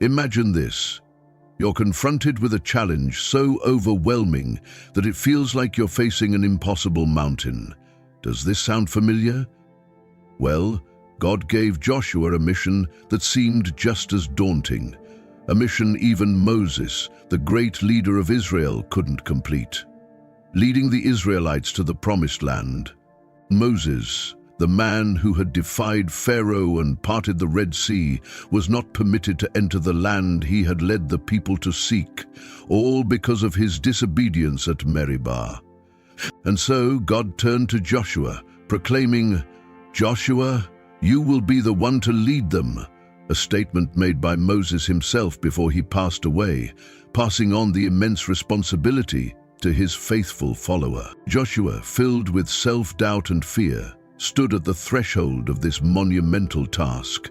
Imagine this. You're confronted with a challenge so overwhelming that it feels like you're facing an impossible mountain. Does this sound familiar? Well, God gave Joshua a mission that seemed just as daunting, a mission even Moses, the great leader of Israel, couldn't complete. Leading the Israelites to the Promised Land, Moses, the man who had defied Pharaoh and parted the Red Sea, was not permitted to enter the land he had led the people to seek, all because of his disobedience at Meribah. And so God turned to Joshua, proclaiming, "Joshua, you will be the one to lead them," a statement made by Moses himself before he passed away, passing on the immense responsibility to his faithful follower. Joshua, filled with self-doubt and fear, stood at the threshold of this monumental task.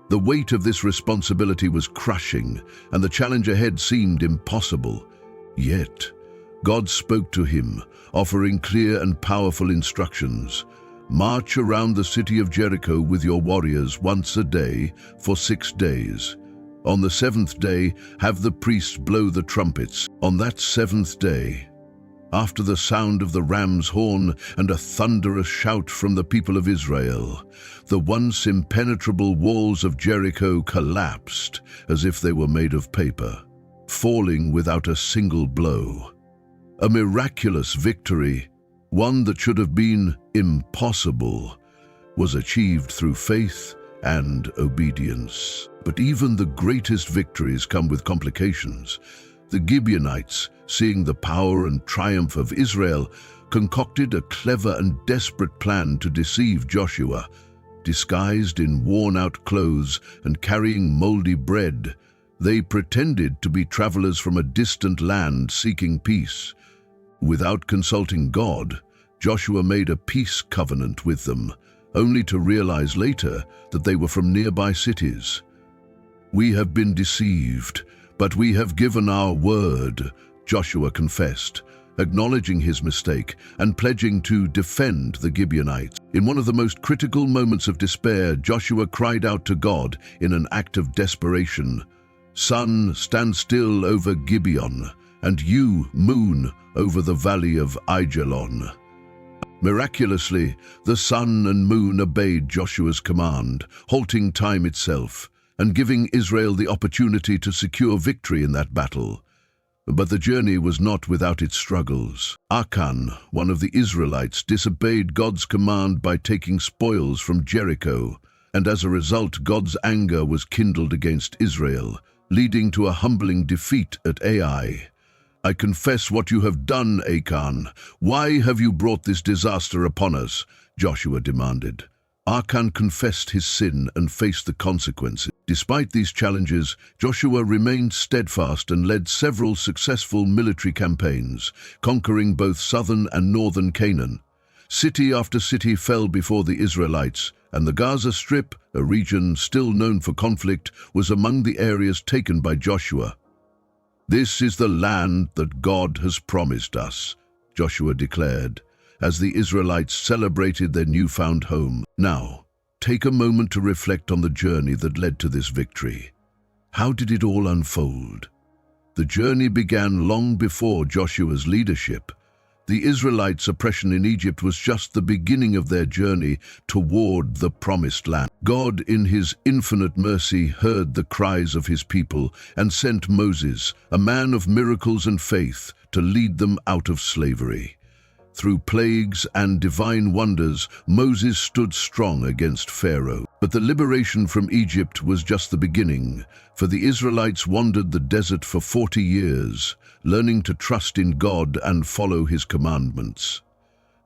The weight of this responsibility was crushing, and the challenge ahead seemed impossible. Yet, God spoke to him, offering clear and powerful instructions. "March around the city of Jericho with your warriors once a day for 6 days. On the 7th day, have the priests blow the trumpets. On that 7th day, after the sound of the ram's horn and a thunderous shout from the people of Israel, the once impenetrable walls of Jericho collapsed as if they were made of paper, falling without a single blow. A miraculous victory, one that should have been impossible, was achieved through faith and obedience. But even the greatest victories come with complications. The Gibeonites, seeing the power and triumph of Israel, concocted a clever and desperate plan to deceive Joshua. Disguised in worn-out clothes and carrying moldy bread, they pretended to be travelers from a distant land seeking peace. Without consulting God, Joshua made a peace covenant with them, only to realize later that they were from nearby cities. "We have been deceived, but we have given our word," Joshua confessed, acknowledging his mistake and pledging to defend the Gibeonites. In one of the most critical moments of despair, Joshua cried out to God in an act of desperation, "Sun, stand still over Gibeon, and you, moon, over the valley of Aijalon." Miraculously, the sun and moon obeyed Joshua's command, halting time itself and giving Israel the opportunity to secure victory in that battle. But the journey was not without its struggles. Achan, one of the Israelites, disobeyed God's command by taking spoils from Jericho, and as a result, God's anger was kindled against Israel, leading to a humbling defeat at Ai. "I confess what you have done, Achan. Why have you brought this disaster upon us?" Joshua demanded. Achan confessed his sin and faced the consequences. Despite these challenges, Joshua remained steadfast and led several successful military campaigns, conquering both southern and northern Canaan. City after city fell before the Israelites, and the Gaza Strip, a region still known for conflict, was among the areas taken by Joshua. "This is the land that God has promised us," Joshua declared, as the Israelites celebrated their newfound home. Now, take a moment to reflect on the journey that led to this victory. How did it all unfold? The journey began long before Joshua's leadership. The Israelites' oppression in Egypt was just the beginning of their journey toward the Promised Land. God, in his infinite mercy, heard the cries of his people and sent Moses, a man of miracles and faith, to lead them out of slavery. Through plagues and divine wonders, Moses stood strong against Pharaoh. But the liberation from Egypt was just the beginning, for the Israelites wandered the desert for 40 years, learning to trust in God and follow his commandments.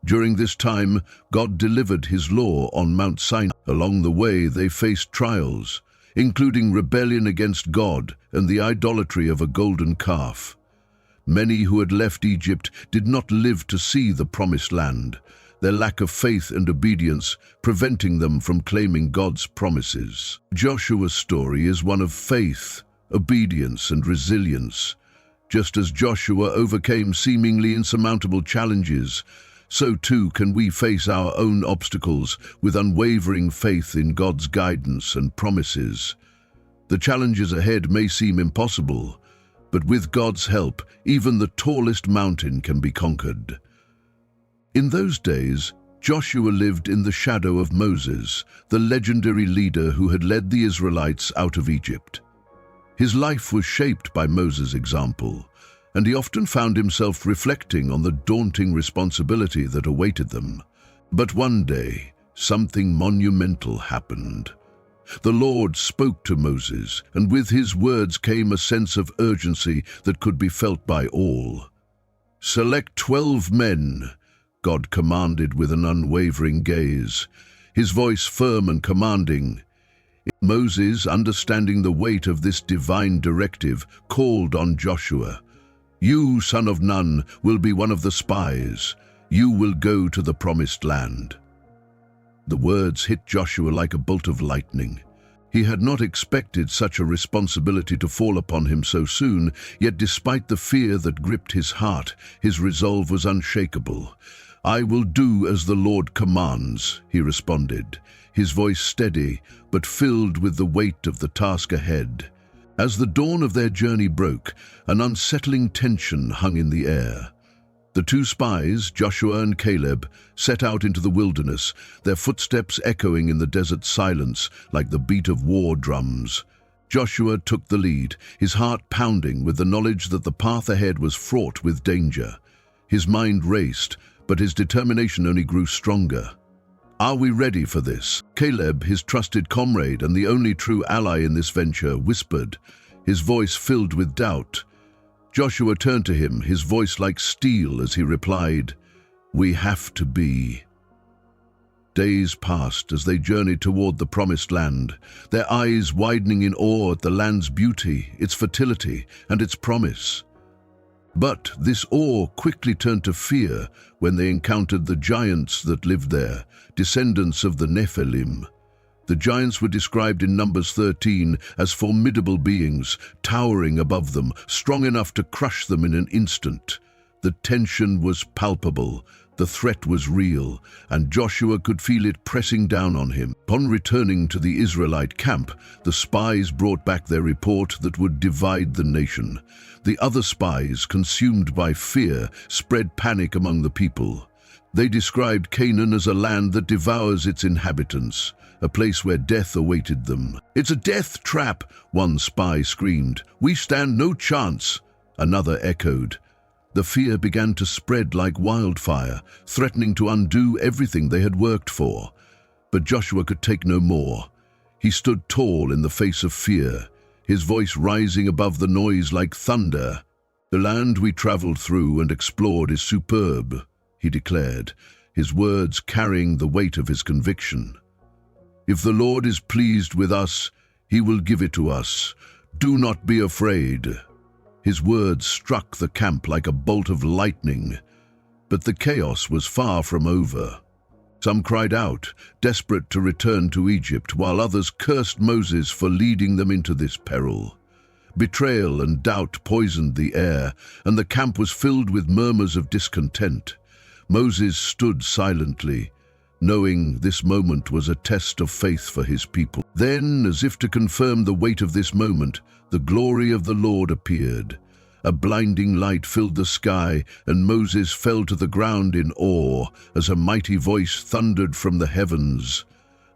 During this time, God delivered his law on Mount Sinai. Along the way, they faced trials, including rebellion against God and the idolatry of a golden calf. Many who had left Egypt did not live to see the Promised Land, their lack of faith and obedience preventing them from claiming God's promises. Joshua's story is one of faith, obedience, and resilience. Just as Joshua overcame seemingly insurmountable challenges, so too can we face our own obstacles with unwavering faith in God's guidance and promises. The challenges ahead may seem impossible, but with God's help, even the tallest mountain can be conquered. In those days, Joshua lived in the shadow of Moses, the legendary leader who had led the Israelites out of Egypt. His life was shaped by Moses' example, and he often found himself reflecting on the daunting responsibility that awaited them. But one day, something monumental happened. The Lord spoke to Moses, and with his words came a sense of urgency that could be felt by all. "Select 12 men," God commanded with an unwavering gaze, his voice firm and commanding. Moses, understanding the weight of this divine directive, called on Joshua. "You, son of Nun, will be one of the spies. You will go to the promised land." The words hit Joshua like a bolt of lightning. He had not expected such a responsibility to fall upon him so soon, yet despite the fear that gripped his heart, his resolve was unshakable. "I will do as the Lord commands," he responded, his voice steady but filled with the weight of the task ahead. As the dawn of their journey broke, an unsettling tension hung in the air. The two spies, Joshua and Caleb, set out into the wilderness, their footsteps echoing in the desert silence like the beat of war drums. Joshua took the lead, his heart pounding with the knowledge that the path ahead was fraught with danger. His mind raced, but his determination only grew stronger. "Are we ready for this?" Caleb, his trusted comrade and the only true ally in this venture, whispered, his voice filled with doubt. Joshua turned to him, his voice like steel, as he replied, "We have to be." Days passed as they journeyed toward the promised land, their eyes widening in awe at the land's beauty, its fertility, and its promise. But this awe quickly turned to fear when they encountered the giants that lived there, descendants of the Nephilim. The giants were described in Numbers 13 as formidable beings, towering above them, strong enough to crush them in an instant. The tension was palpable, the threat was real, and Joshua could feel it pressing down on him. Upon returning to the Israelite camp, the spies brought back their report that would divide the nation. The other spies, consumed by fear, spread panic among the people. They described Canaan as a land that devours its inhabitants, a place where death awaited them. "It's a death trap," one spy screamed. "We stand no chance," another echoed. The fear began to spread like wildfire, threatening to undo everything they had worked for. But Joshua could take no more. He stood tall in the face of fear, his voice rising above the noise like thunder. "The land we traveled through and explored is superb," he declared, his words carrying the weight of his conviction. "If the Lord is pleased with us, he will give it to us. Do not be afraid." His words struck the camp like a bolt of lightning, but the chaos was far from over. Some cried out, desperate to return to Egypt, while others cursed Moses for leading them into this peril. Betrayal and doubt poisoned the air, and the camp was filled with murmurs of discontent. Moses stood silently, knowing this moment was a test of faith for his people. Then, as if to confirm the weight of this moment, the glory of the Lord appeared. A blinding light filled the sky, and Moses fell to the ground in awe as a mighty voice thundered from the heavens.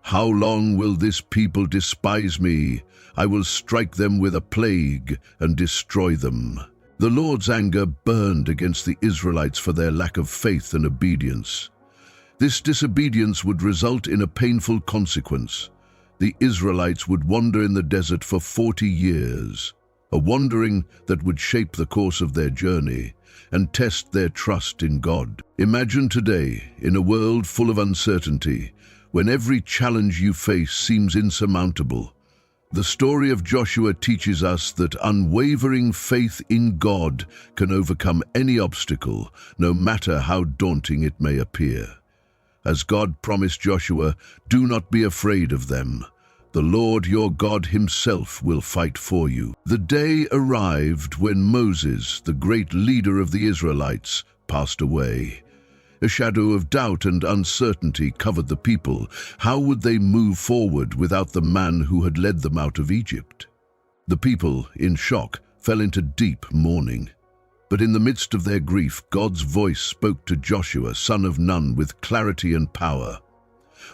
"How long will this people despise me? I will strike them with a plague and destroy them." The Lord's anger burned against the Israelites for their lack of faith and obedience. This disobedience would result in a painful consequence. The Israelites would wander in the desert for 40 years, a wandering that would shape the course of their journey and test their trust in God. Imagine today, in a world full of uncertainty, when every challenge you face seems insurmountable. The story of Joshua teaches us that unwavering faith in God can overcome any obstacle, no matter how daunting it may appear. As God promised Joshua, "Do not be afraid of them. The Lord your God himself will fight for you." The day arrived when Moses, the great leader of the Israelites, passed away. A shadow of doubt and uncertainty covered the people. How would they move forward without the man who had led them out of Egypt? The people, in shock, fell into deep mourning. But in the midst of their grief, God's voice spoke to Joshua, son of Nun, with clarity and power.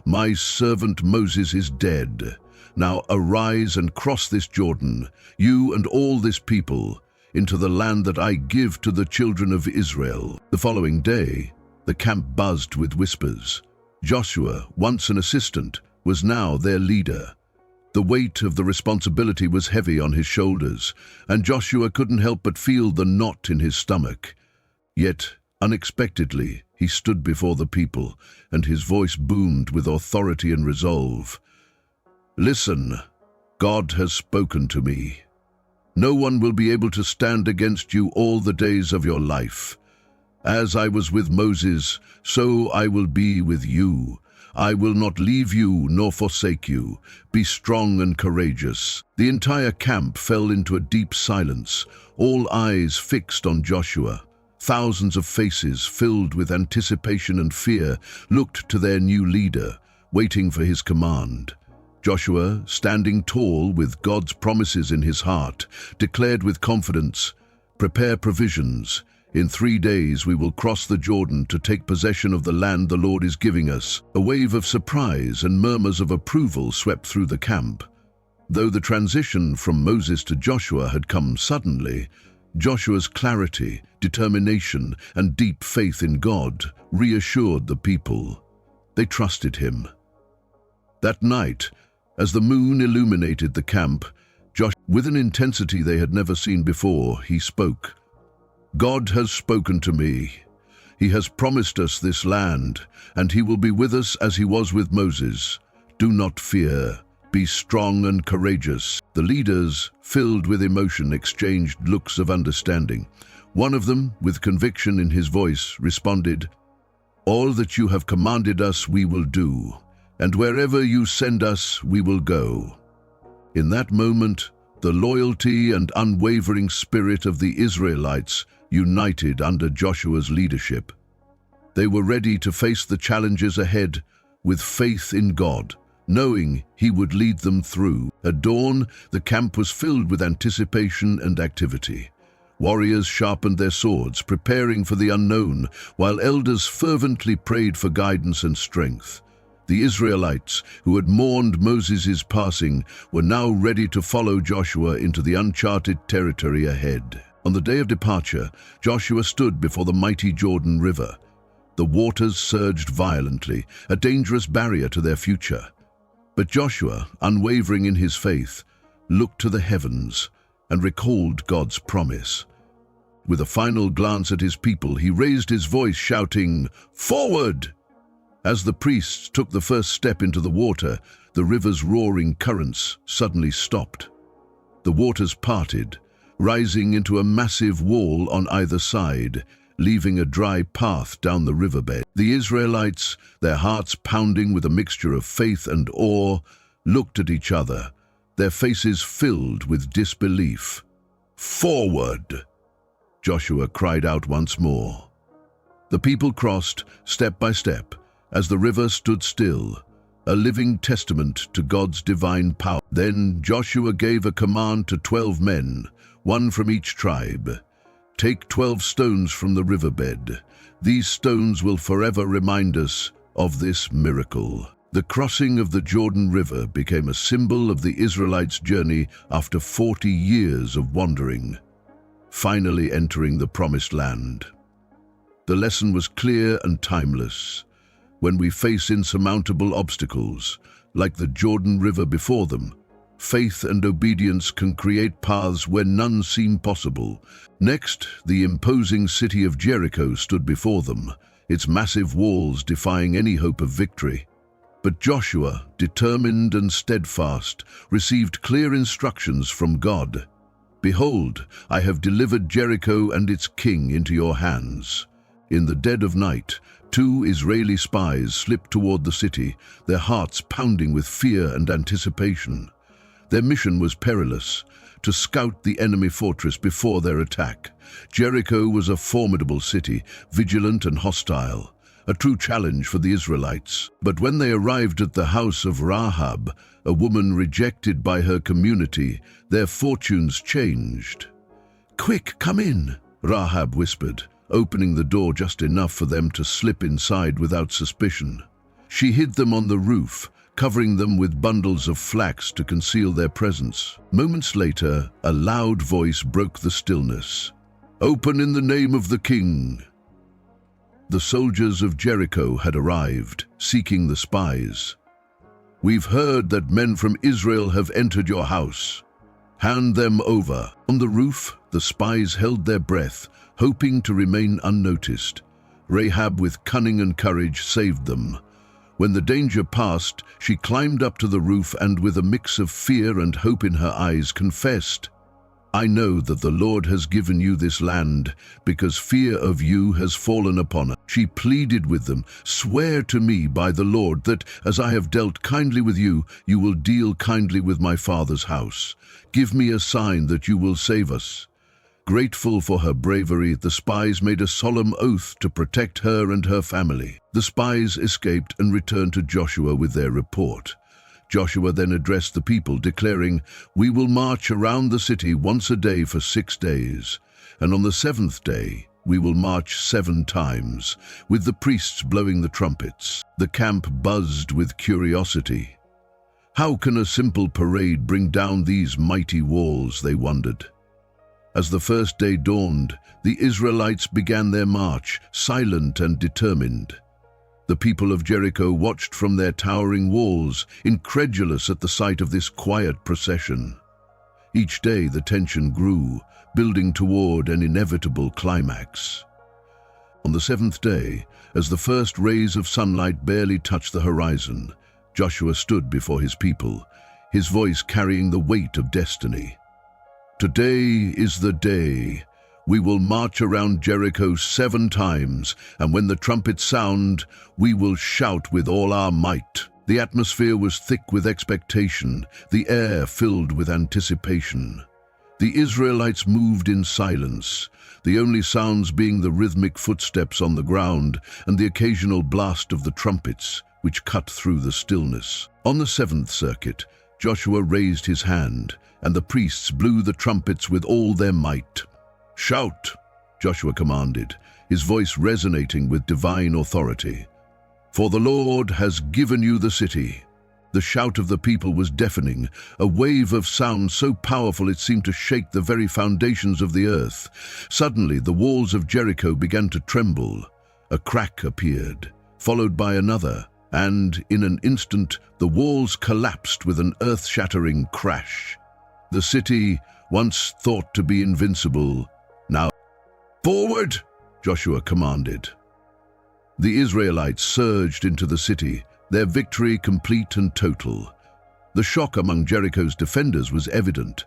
"My servant Moses is dead. Now arise and cross this Jordan, you and all this people, into the land that I give to the children of Israel." The following day, the camp buzzed with whispers. Joshua, once an assistant, was now their leader. The weight of the responsibility was heavy on his shoulders, and Joshua couldn't help but feel the knot in his stomach. Yet, unexpectedly, he stood before the people, and his voice boomed with authority and resolve. "Listen, God has spoken to me. No one will be able to stand against you all the days of your life. As I was with Moses, so I will be with you. I will not leave you nor forsake you. Be strong and courageous." The entire camp fell into a deep silence, all eyes fixed on Joshua. Thousands of faces, filled with anticipation and fear, looked to their new leader, waiting for his command. Joshua, standing tall with God's promises in his heart, declared with confidence, "Prepare provisions. In 3 days we will cross the Jordan to take possession of the land the Lord is giving us." A wave of surprise and murmurs of approval swept through the camp. Though the transition from Moses to Joshua had come suddenly, Joshua's clarity, determination, and deep faith in God reassured the people. They trusted him. That night, as the moon illuminated the camp, with an intensity they had never seen before, he spoke. "God has spoken to me. He has promised us this land, and he will be with us as he was with Moses. Do not fear. Be strong and courageous." The leaders, filled with emotion, exchanged looks of understanding. One of them, with conviction in his voice, responded, "All that you have commanded us we will do, and wherever you send us we will go." In that moment, the loyalty and unwavering spirit of the Israelites united under Joshua's leadership. They were ready to face the challenges ahead with faith in God, knowing he would lead them through. At dawn, the camp was filled with anticipation and activity. Warriors sharpened their swords, preparing for the unknown, while elders fervently prayed for guidance and strength. The Israelites, who had mourned Moses' passing, were now ready to follow Joshua into the uncharted territory ahead. On the day of departure, Joshua stood before the mighty Jordan River. The waters surged violently, a dangerous barrier to their future. But Joshua, unwavering in his faith, looked to the heavens and recalled God's promise. With a final glance at his people, he raised his voice, shouting, "Forward!" As the priests took the first step into the water, the river's roaring currents suddenly stopped. The waters parted, rising into a massive wall on either side, leaving a dry path down the riverbed. The Israelites, their hearts pounding with a mixture of faith and awe, looked at each other, their faces filled with disbelief. "Forward!" Joshua cried out once more. The people crossed, step by step, as the river stood still, a living testament to God's divine power. Then Joshua gave a command to 12 men, one from each tribe. "Take 12 stones from the riverbed. These stones will forever remind us of this miracle." The crossing of the Jordan River became a symbol of the Israelites' journey after 40 years of wandering, finally entering the Promised Land. The lesson was clear and timeless. When we face insurmountable obstacles, like the Jordan River before them, faith and obedience can create paths where none seem possible. Next, the imposing city of Jericho stood before them, its massive walls defying any hope of victory. But Joshua, determined and steadfast, received clear instructions from God. "Behold, I have delivered Jericho and its king into your hands." In the dead of night, 2 Israeli spies slipped toward the city, their hearts pounding with fear and anticipation. Their mission was perilous, to scout the enemy fortress before their attack. Jericho was a formidable city, vigilant and hostile. a true challenge for the Israelites. But when they arrived at the house of Rahab, a woman rejected by her community, their fortunes changed. "Quick, come in," Rahab whispered, opening the door just enough for them to slip inside without suspicion. She hid them on the roof, covering them with bundles of flax to conceal their presence. Moments later, a loud voice broke the stillness. "Open in the name of the king." The soldiers of Jericho had arrived, seeking the spies. "We've heard that men from Israel have entered your house. Hand them over." On the roof, the spies held their breath, hoping to remain unnoticed. Rahab, with cunning and courage, saved them. When the danger passed, she climbed up to the roof and, with a mix of fear and hope in her eyes, confessed, "I know that the Lord has given you this land because fear of you has fallen upon us." She pleaded with them, "Swear to me by the Lord that, as I have dealt kindly with you, you will deal kindly with my father's house. Give me a sign that you will save us." Grateful for her bravery, the spies made a solemn oath to protect her and her family. The spies escaped and returned to Joshua with their report. Joshua then addressed the people, declaring, "We will march around the city once a day for 6 days, and on the 7th day we will march 7 times, with the priests blowing the trumpets." The camp buzzed with curiosity. How can a simple parade bring down these mighty walls, they wondered. As the first day dawned, the Israelites began their march, silent and determined. The people of Jericho watched from their towering walls, incredulous at the sight of this quiet procession. Each day the tension grew, building toward an inevitable climax. On the 7th day, as the first rays of sunlight barely touched the horizon, Joshua stood before his people, his voice carrying the weight of destiny. "Today is the day. We will march around Jericho 7 times, and when the trumpets sound, we will shout with all our might." The atmosphere was thick with expectation, the air filled with anticipation. The Israelites moved in silence, the only sounds being the rhythmic footsteps on the ground and the occasional blast of the trumpets, which cut through the stillness. On the 7th circuit, Joshua raised his hand, and the priests blew the trumpets with all their might. "Shout," Joshua commanded, his voice resonating with divine authority. "For the Lord has given you the city." The shout of the people was deafening, a wave of sound so powerful it seemed to shake the very foundations of the earth. Suddenly, the walls of Jericho began to tremble. A crack appeared, followed by another, and in an instant, the walls collapsed with an earth-shattering crash. The city, once thought to be invincible, now... "Forward!" Joshua commanded. The Israelites surged into the city, their victory complete and total. The shock among Jericho's defenders was evident.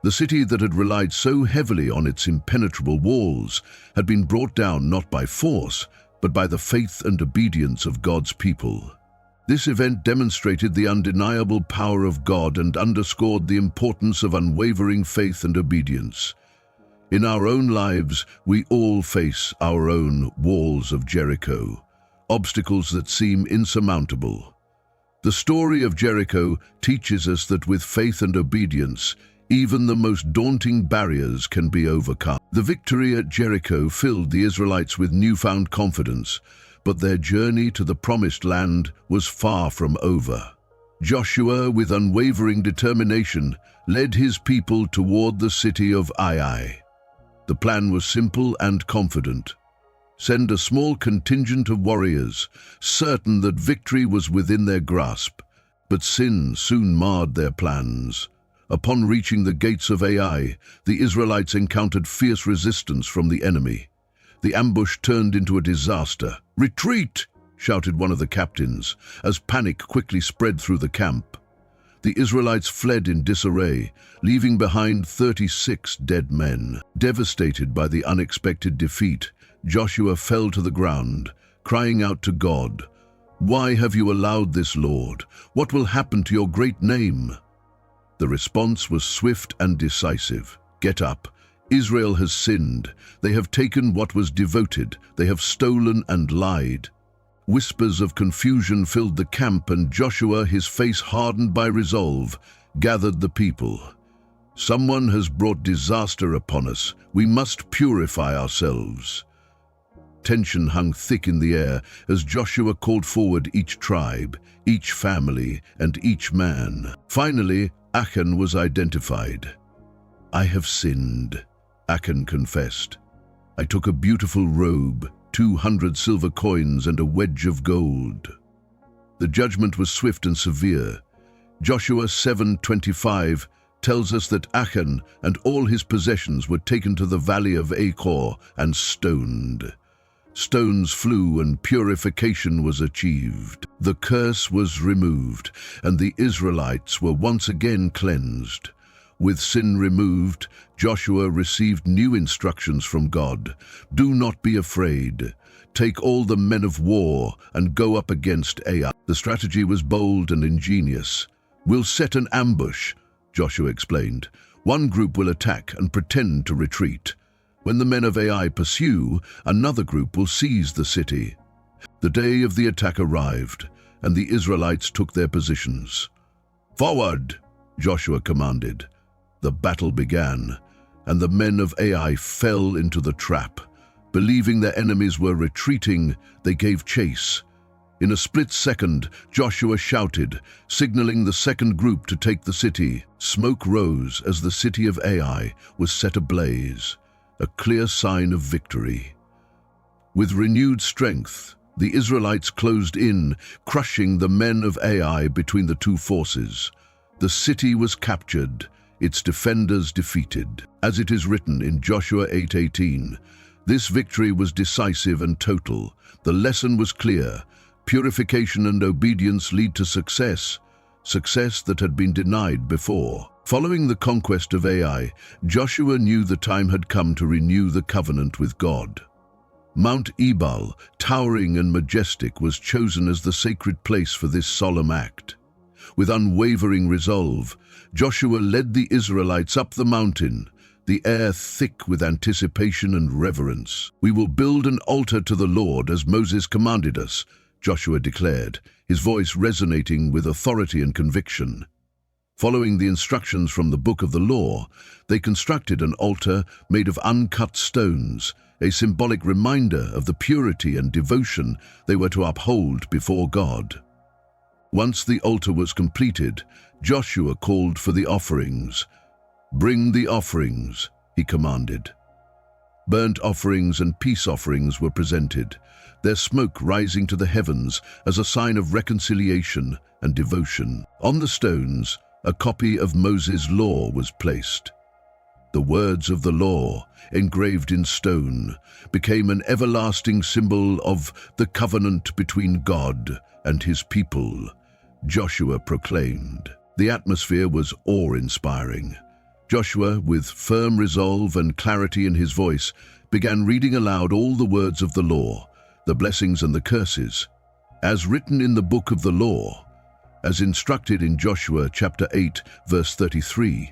The city that had relied so heavily on its impenetrable walls had been brought down not by force, but by the faith and obedience of God's people. This event demonstrated the undeniable power of God and underscored the importance of unwavering faith and obedience. In our own lives, we all face our own walls of Jericho, obstacles that seem insurmountable. The story of Jericho teaches us that with faith and obedience, even the most daunting barriers can be overcome. The victory at Jericho filled the Israelites with newfound confidence, but their journey to the promised land was far from over. Joshua, with unwavering determination, led his people toward the city of Ai. The plan was simple and confident. Send a small contingent of warriors, certain that victory was within their grasp. But sin soon marred their plans. Upon reaching the gates of Ai, the Israelites encountered fierce resistance from the enemy. The ambush turned into a disaster. "Retreat!" shouted one of the captains, as panic quickly spread through the camp. The Israelites fled in disarray, leaving behind 36 dead men. Devastated by the unexpected defeat, Joshua fell to the ground, crying out to God, "Why have you allowed this, Lord? What will happen to your great name?" The response was swift and decisive. "Get up. Israel has sinned. They have taken what was devoted. They have stolen and lied. Whispers of confusion filled the camp, and Joshua, his face hardened by resolve, gathered the people. "Someone has brought disaster upon us. We must purify ourselves." Tension hung thick in the air as Joshua called forward each tribe, each family, and each man. Finally, Achan was identified. "I have sinned," Achan confessed. "I took a beautiful robe, 200 silver coins, and a wedge of gold." The judgment was swift and severe. Joshua 7:25 tells us that Achan and all his possessions were taken to the valley of Achor and stoned. Stones flew and purification was achieved. The curse was removed, and the Israelites were once again cleansed. With sin removed, Joshua received new instructions from God. "Do not be afraid. Take all the men of war and go up against Ai." The strategy was bold and ingenious. "We'll set an ambush," Joshua explained. "One group will attack and pretend to retreat. When the men of Ai pursue, another group will seize the city." The day of the attack arrived, and the Israelites took their positions. "Forward!" Joshua commanded. The battle began, and the men of Ai fell into the trap. Believing their enemies were retreating, they gave chase. In a split second, Joshua shouted, signaling the second group to take the city. Smoke rose as the city of Ai was set ablaze, a clear sign of victory. With renewed strength, the Israelites closed in, crushing the men of Ai between the two forces. The city was captured, its defenders defeated. As it is written in Joshua 8:18, this victory was decisive and total. The lesson was clear. Purification and obedience lead to success, success that had been denied before. Following the conquest of Ai, Joshua knew the time had come to renew the covenant with God. Mount Ebal, towering and majestic, was chosen as the sacred place for this solemn act. With unwavering resolve, Joshua led the Israelites up the mountain, the air thick with anticipation and reverence. "We will build an altar to the Lord as Moses commanded us," Joshua declared, his voice resonating with authority and conviction. Following the instructions from the Book of the Law, they constructed an altar made of uncut stones, a symbolic reminder of the purity and devotion they were to uphold before God. Once the altar was completed, Joshua called for the offerings. "Bring the offerings," he commanded. Burnt offerings and peace offerings were presented, their smoke rising to the heavens as a sign of reconciliation and devotion. On the stones, a copy of Moses' law was placed. The words of the law, engraved in stone, became an everlasting symbol of the covenant between God and his people, Joshua proclaimed. The atmosphere was awe-inspiring. Joshua, with firm resolve and clarity in his voice, began reading aloud all the words of the law, the blessings and the curses, as written in the Book of the Law, as instructed in Joshua chapter 8, verse 33.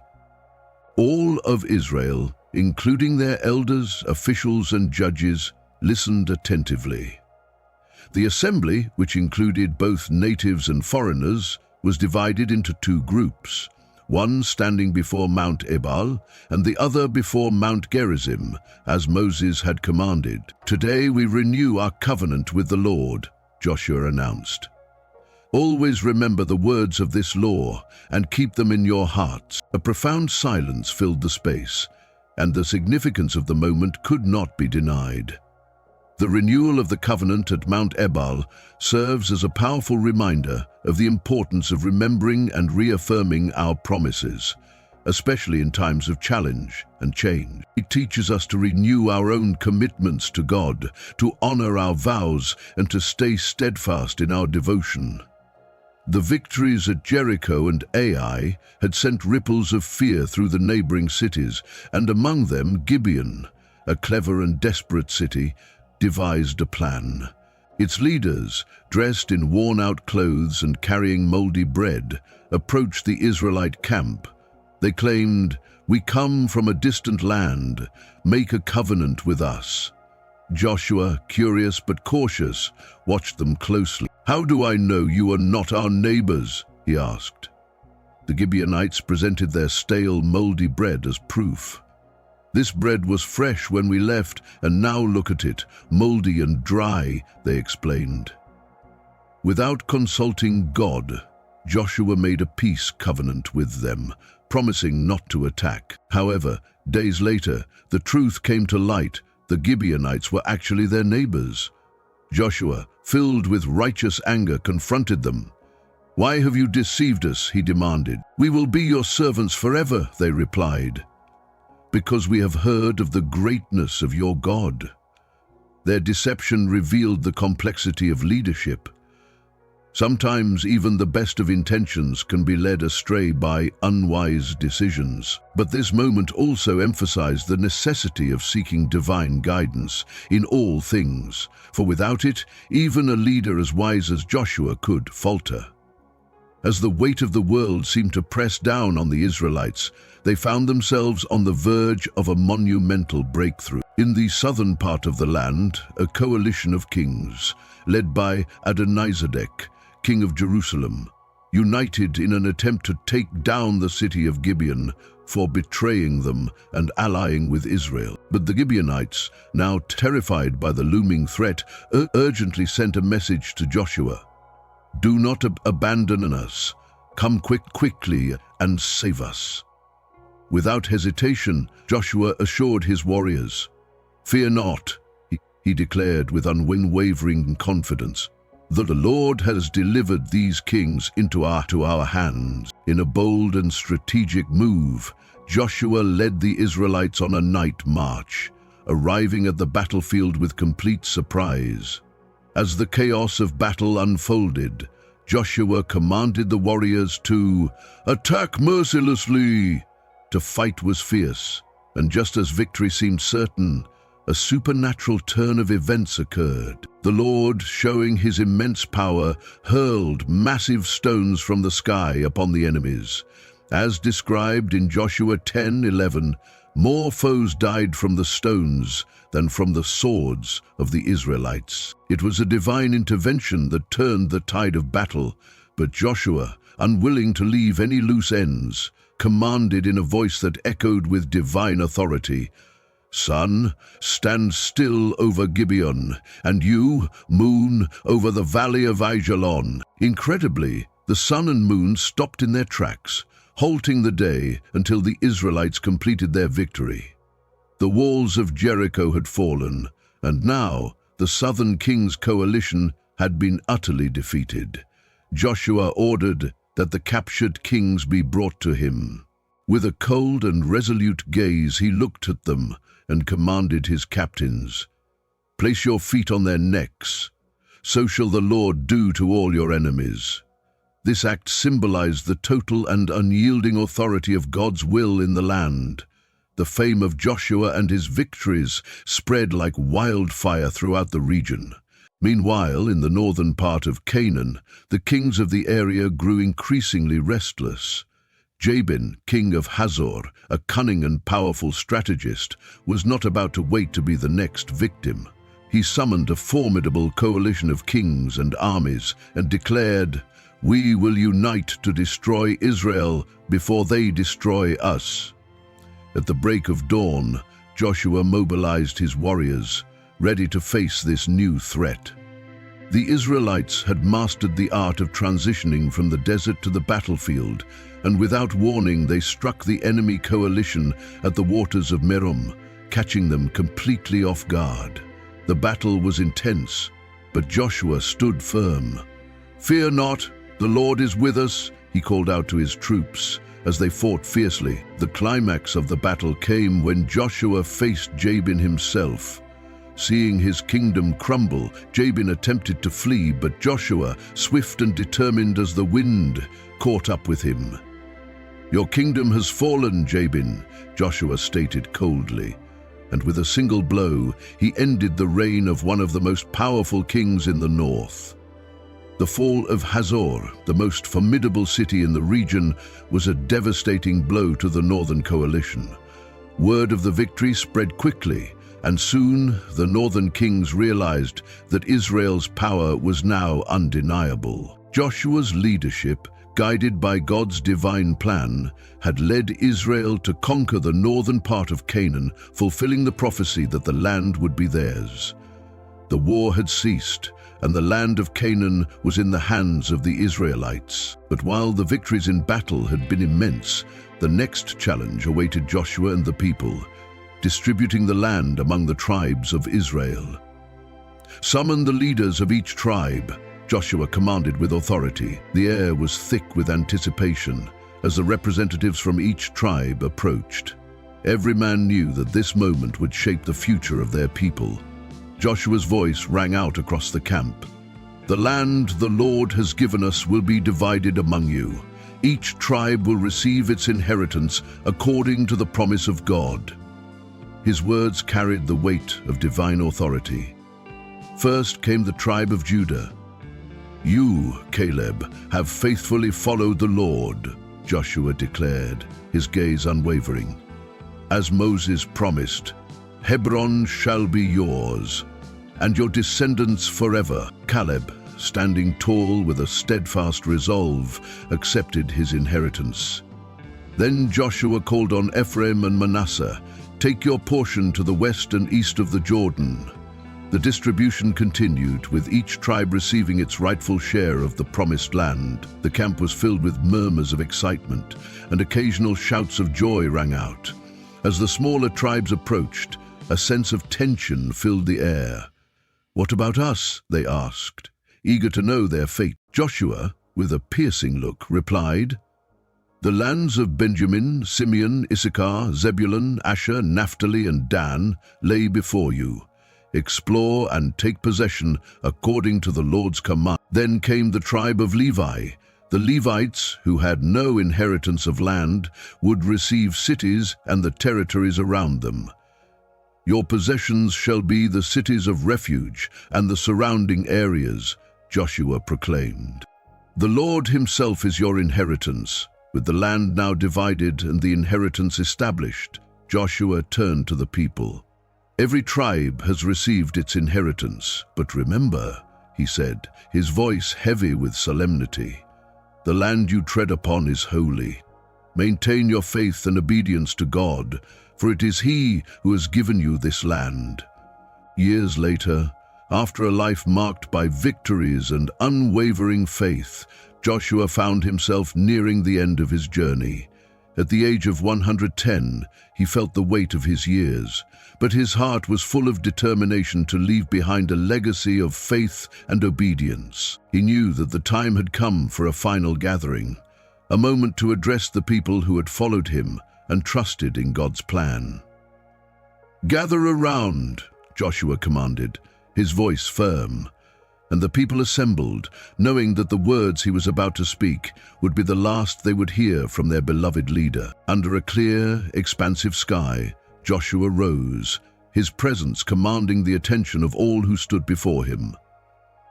All of Israel, including their elders, officials, and judges, listened attentively. The assembly, which included both natives and foreigners, was divided into two groups, one standing before Mount Ebal and the other before Mount Gerizim, as Moses had commanded. "Today we renew our covenant with the Lord," Joshua announced. "Always remember the words of this law and keep them in your hearts." A profound silence filled the space, and the significance of the moment could not be denied. The renewal of the covenant at Mount Ebal serves as a powerful reminder of the importance of remembering and reaffirming our promises, especially in times of challenge and change. It teaches us to renew our own commitments to God, to honor our vows, and to stay steadfast in our devotion. The victories at Jericho and Ai had sent ripples of fear through the neighboring cities, and among them Gibeon, a clever and desperate city, devised a plan. Its leaders, dressed in worn-out clothes and carrying moldy bread, approached the Israelite camp. They claimed, "We come from a distant land. Make a covenant with us." Joshua, curious but cautious, watched them closely. "How do I know you are not our neighbors?" he asked. The Gibeonites presented their stale, moldy bread as proof. "This bread was fresh when we left, and now look at it, moldy and dry," they explained. Without consulting God, Joshua made a peace covenant with them, promising not to attack. However, days later, the truth came to light. The Gibeonites were actually their neighbors. Joshua, filled with righteous anger, confronted them. "Why have you deceived us?" he demanded. "We will be your servants forever," they replied. "Because we have heard of the greatness of your God." Their deception revealed the complexity of leadership. Sometimes even the best of intentions can be led astray by unwise decisions. But this moment also emphasized the necessity of seeking divine guidance in all things, for without it, even a leader as wise as Joshua could falter. As the weight of the world seemed to press down on the Israelites, they found themselves on the verge of a monumental breakthrough. In the southern part of the land, a coalition of kings, led by Adonizedek, king of Jerusalem, united in an attempt to take down the city of Gibeon for betraying them and allying with Israel. But the Gibeonites, now terrified by the looming threat, urgently sent a message to Joshua. "Do not abandon us. Come quickly and save us." Without hesitation, Joshua assured his warriors. "Fear not," he declared with unwavering confidence. "The Lord has delivered these kings into our hands." In a bold and strategic move, Joshua led the Israelites on a night march, arriving at the battlefield with complete surprise. As the chaos of battle unfolded, Joshua commanded the warriors to attack mercilessly. The fight was fierce, and just as victory seemed certain, a supernatural turn of events occurred. The Lord, showing his immense power, hurled massive stones from the sky upon the enemies. As described in Joshua 10:11, more foes died from the stones than from the swords of the Israelites. It was a divine intervention that turned the tide of battle, but Joshua, unwilling to leave any loose ends, commanded in a voice that echoed with divine authority, "Sun, stand still over Gibeon, and you, moon, over the valley of Aijalon." Incredibly, the sun and moon stopped in their tracks, halting the day until the Israelites completed their victory. The walls of Jericho had fallen, and now the southern king's coalition had been utterly defeated. Joshua ordered that the captured kings be brought to him. With a cold and resolute gaze, he looked at them and commanded his captains, "Place your feet on their necks. So shall the Lord do to all your enemies." This act symbolized the total and unyielding authority of God's will in the land. The fame of Joshua and his victories spread like wildfire throughout the region. Meanwhile, in the northern part of Canaan, the kings of the area grew increasingly restless. Jabin, king of Hazor, a cunning and powerful strategist, was not about to wait to be the next victim. He summoned a formidable coalition of kings and armies and declared, "We will unite to destroy Israel before they destroy us." At the break of dawn, Joshua mobilized his warriors, ready to face this new threat. The Israelites had mastered the art of transitioning from the desert to the battlefield, and without warning they struck the enemy coalition at the waters of Merom, catching them completely off guard. The battle was intense, but Joshua stood firm. "Fear not, the Lord is with us," he called out to his troops as they fought fiercely. The climax of the battle came when Joshua faced Jabin himself. Seeing his kingdom crumble, Jabin attempted to flee, but Joshua, swift and determined as the wind, caught up with him. "Your kingdom has fallen, Jabin," Joshua stated coldly, and with a single blow, he ended the reign of one of the most powerful kings in the north. The fall of Hazor, the most formidable city in the region, was a devastating blow to the northern coalition. Word of the victory spread quickly, And soon the northern kings realized that Israel's power was now undeniable. Joshua's leadership, guided by God's divine plan, had led Israel to conquer the northern part of Canaan, fulfilling the prophecy that the land would be theirs. The war had ceased, and the land of Canaan was in the hands of the Israelites. But while the victories in battle had been immense, the next challenge awaited Joshua and the people, distributing the land among the tribes of Israel. "Summon the leaders of each tribe," Joshua commanded with authority. The air was thick with anticipation as the representatives from each tribe approached. Every man knew that this moment would shape the future of their people. Joshua's voice rang out across the camp. "The land the Lord has given us will be divided among you. Each tribe will receive its inheritance according to the promise of God." His words carried the weight of divine authority. First came the tribe of Judah. "You, Caleb, have faithfully followed the Lord," Joshua declared, his gaze unwavering. "As Moses promised, Hebron shall be yours, and your descendants forever." Caleb, standing tall with a steadfast resolve, accepted his inheritance. Then Joshua called on Ephraim and Manasseh, "Take your portion to the west and east of the Jordan." The distribution continued, with each tribe receiving its rightful share of the promised land. The camp was filled with murmurs of excitement, and occasional shouts of joy rang out. As the smaller tribes approached, a sense of tension filled the air. "What about us?" they asked, eager to know their fate. Joshua, with a piercing look, replied, "The lands of Benjamin, Simeon, Issachar, Zebulun, Asher, Naphtali, and Dan lay before you. Explore and take possession according to the Lord's command." Then came the tribe of Levi. The Levites, who had no inheritance of land, would receive cities and the territories around them. "Your possessions shall be the cities of refuge and the surrounding areas," Joshua proclaimed. "The Lord himself is your inheritance." With the land now divided and the inheritance established, Joshua turned to the people. "Every tribe has received its inheritance, but remember," he said, his voice heavy with solemnity, "the land you tread upon is holy. Maintain your faith and obedience to God, for it is He who has given you this land." Years later, after a life marked by victories and unwavering faith, Joshua found himself nearing the end of his journey. At the age of 110, he felt the weight of his years, but his heart was full of determination to leave behind a legacy of faith and obedience. He knew that the time had come for a final gathering, a moment to address the people who had followed him and trusted in God's plan. "Gather around," Joshua commanded, his voice firm. And the people assembled, knowing that the words he was about to speak would be the last they would hear from their beloved leader. Under a clear, expansive sky, Joshua rose, his presence commanding the attention of all who stood before him.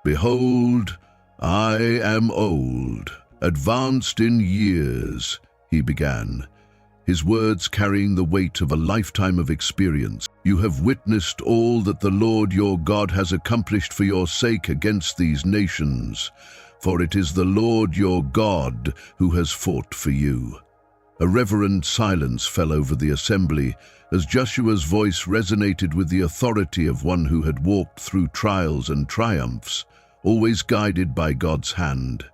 "Behold, I am old, advanced in years," he began, his words carrying the weight of a lifetime of experience. "You have witnessed all that the Lord your God has accomplished for your sake against these nations, for it is the Lord your God who has fought for you." A reverent silence fell over the assembly as Joshua's voice resonated with the authority of one who had walked through trials and triumphs, always guided by God's hand.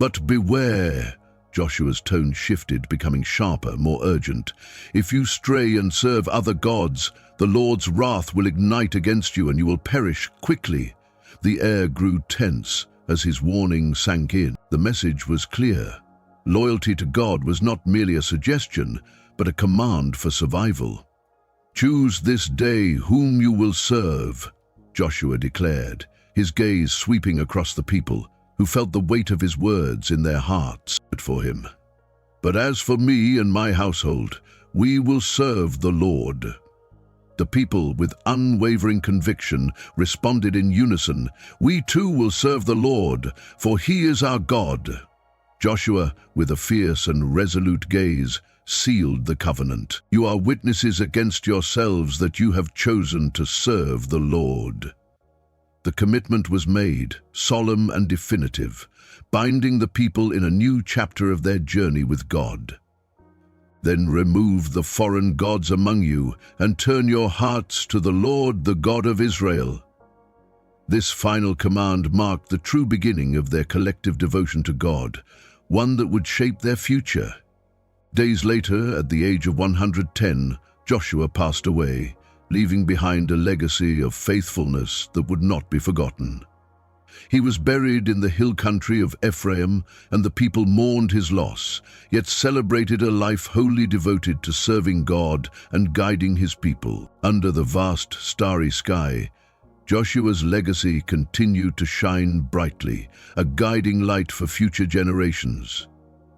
"But beware," Joshua's tone shifted, becoming sharper, more urgent. "If you stray and serve other gods, the Lord's wrath will ignite against you and you will perish quickly." The air grew tense as his warning sank in. The message was clear. Loyalty to God was not merely a suggestion, but a command for survival. "Choose this day whom you will serve," Joshua declared, his gaze sweeping across the people, who felt the weight of his words in their hearts. For him. "But as for me and my household, we will serve the Lord." The people, with unwavering conviction, responded in unison, "We too will serve the Lord, for He is our God." Joshua, with a fierce and resolute gaze, sealed the covenant. You are witnesses against yourselves that you have chosen to serve the Lord. The commitment was made, solemn and definitive, binding the people in a new chapter of their journey with God. Then remove the foreign gods among you and turn your hearts to the Lord, the God of Israel. This final command marked the true beginning of their collective devotion to God, one that would shape their future. Days later, at the age of 110, Joshua passed away, leaving behind a legacy of faithfulness that would not be forgotten. He was buried in the hill country of Ephraim, and the people mourned his loss, yet celebrated a life wholly devoted to serving God and guiding his people. Under the vast, starry sky, Joshua's legacy continued to shine brightly, a guiding light for future generations.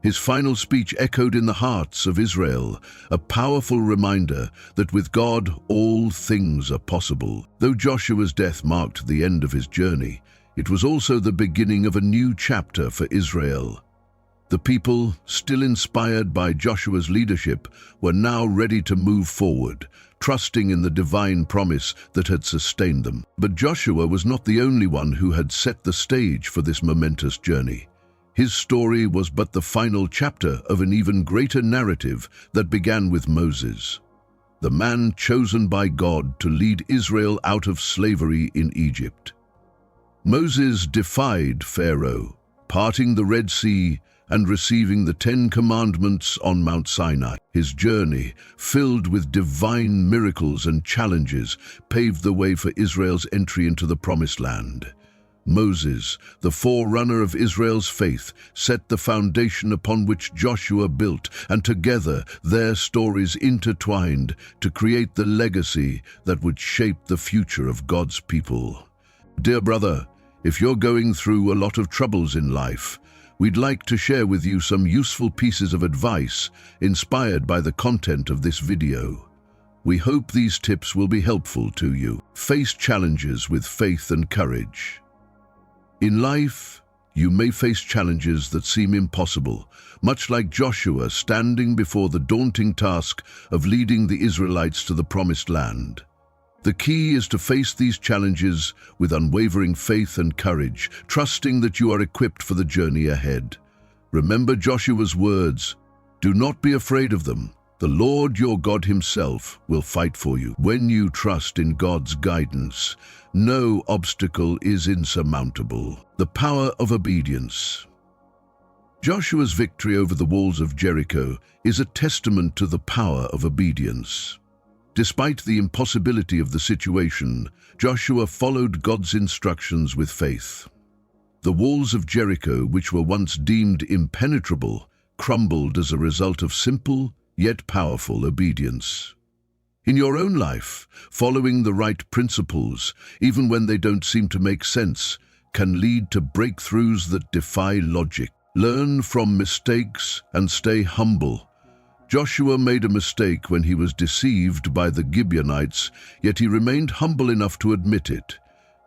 His final speech echoed in the hearts of Israel, a powerful reminder that with God all things are possible. Though Joshua's death marked the end of his journey, it was also the beginning of a new chapter for Israel. The people, still inspired by Joshua's leadership, were now ready to move forward, trusting in the divine promise that had sustained them. But Joshua was not the only one who had set the stage for this momentous journey. His story was but the final chapter of an even greater narrative that began with Moses, the man chosen by God to lead Israel out of slavery in Egypt. Moses defied Pharaoh, parting the Red Sea and receiving the 10 Commandments on Mount Sinai. His journey, filled with divine miracles and challenges, paved the way for Israel's entry into the Promised Land. Moses, the forerunner of Israel's faith, set the foundation upon which Joshua built, and together their stories intertwined to create the legacy that would shape the future of God's people. Dear brother, if you're going through a lot of troubles in life, we'd like to share with you some useful pieces of advice inspired by the content of this video. We hope these tips will be helpful to you. Face challenges with faith and courage. In life, you may face challenges that seem impossible, much like Joshua standing before the daunting task of leading the Israelites to the Promised Land. The key is to face these challenges with unwavering faith and courage, trusting that you are equipped for the journey ahead. Remember Joshua's words, "Do not be afraid of them. The Lord your God himself will fight for you." When you trust in God's guidance, no obstacle is insurmountable. The power of obedience. Joshua's victory over the walls of Jericho is a testament to the power of obedience. Despite the impossibility of the situation, Joshua followed God's instructions with faith. The walls of Jericho, which were once deemed impenetrable, crumbled as a result of simple yet powerful obedience. In your own life, following the right principles, even when they don't seem to make sense, can lead to breakthroughs that defy logic. Learn from mistakes and stay humble. Joshua made a mistake when he was deceived by the Gibeonites, yet he remained humble enough to admit it.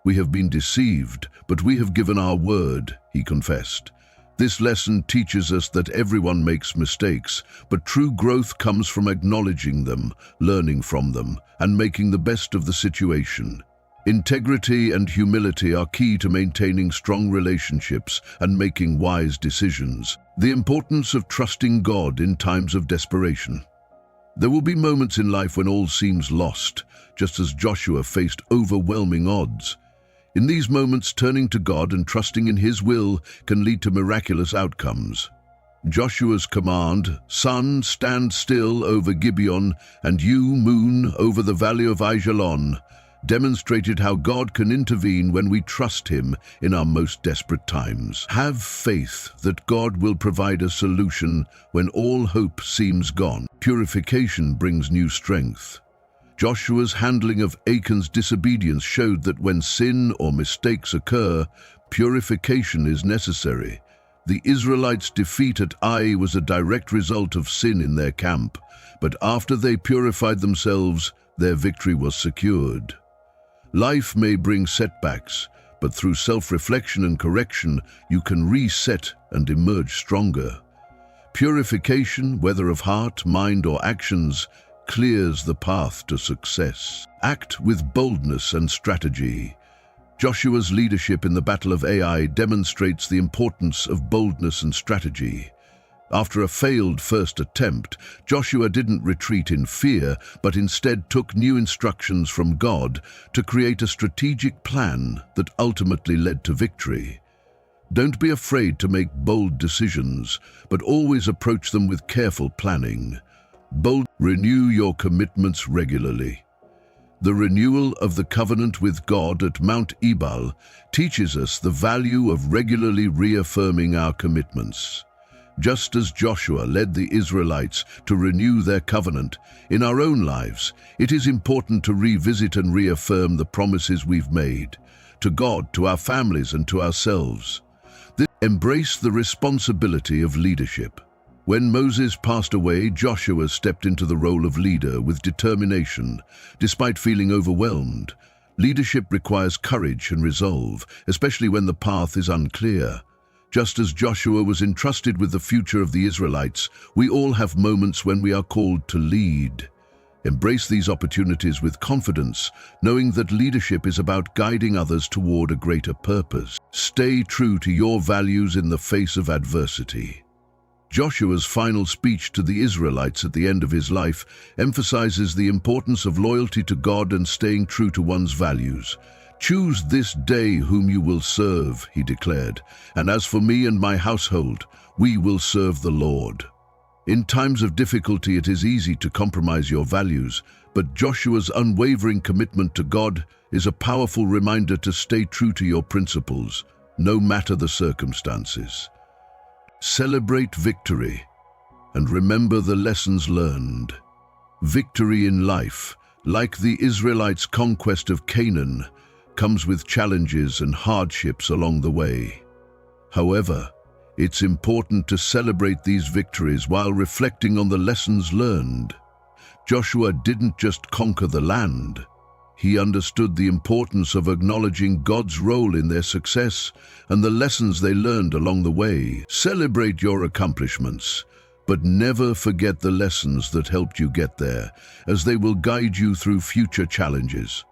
"We have been deceived, but we have given our word," he confessed. This lesson teaches us that everyone makes mistakes, but true growth comes from acknowledging them, learning from them, and making the best of the situation. Integrity and humility are key to maintaining strong relationships and making wise decisions. The importance of trusting God in times of desperation. There will be moments in life when all seems lost, just as Joshua faced overwhelming odds. In these moments, turning to God and trusting in His will can lead to miraculous outcomes. Joshua's command, "Sun, stand still over Gibeon, and you, moon, over the valley of Aijalon," demonstrated how God can intervene when we trust Him in our most desperate times. Have faith that God will provide a solution when all hope seems gone. Purification brings new strength. Joshua's handling of Achan's disobedience showed that when sin or mistakes occur, purification is necessary. The Israelites' defeat at Ai was a direct result of sin in their camp, but after they purified themselves, their victory was secured. Life may bring setbacks, but through self-reflection and correction, you can reset and emerge stronger. Purification, whether of heart, mind, or actions, clears the path to success. Act with boldness and strategy. Joshua's leadership in the Battle of Ai demonstrates the importance of boldness and strategy. After a failed first attempt, Joshua didn't retreat in fear, but instead took new instructions from God to create a strategic plan that ultimately led to victory. Don't be afraid to make bold decisions, but always approach them with careful planning. Renew your commitments regularly. The renewal of the covenant with God at Mount Ebal teaches us the value of regularly reaffirming our commitments. Just as Joshua led the Israelites to renew their covenant, in our own lives, it is important to revisit and reaffirm the promises we've made, to God, to our families, and to ourselves. Embrace the responsibility of leadership. When Moses passed away, Joshua stepped into the role of leader with determination, despite feeling overwhelmed. Leadership requires courage and resolve, especially when the path is unclear. Just as Joshua was entrusted with the future of the Israelites, we all have moments when we are called to lead. Embrace these opportunities with confidence, knowing that leadership is about guiding others toward a greater purpose. Stay true to your values in the face of adversity. Joshua's final speech to the Israelites at the end of his life emphasizes the importance of loyalty to God and staying true to one's values. "Choose this day whom you will serve," he declared, "and as for me and my household, we will serve the Lord." In times of difficulty, it is easy to compromise your values, but Joshua's unwavering commitment to God is a powerful reminder to stay true to your principles, no matter the circumstances. Celebrate victory and remember the lessons learned. Victory in life, like the Israelites' conquest of Canaan, comes with challenges and hardships along the way. However, it's important to celebrate these victories while reflecting on the lessons learned. Joshua didn't just conquer the land. He understood the importance of acknowledging God's role in their success and the lessons they learned along the way. Celebrate your accomplishments, but never forget the lessons that helped you get there, as they will guide you through future challenges.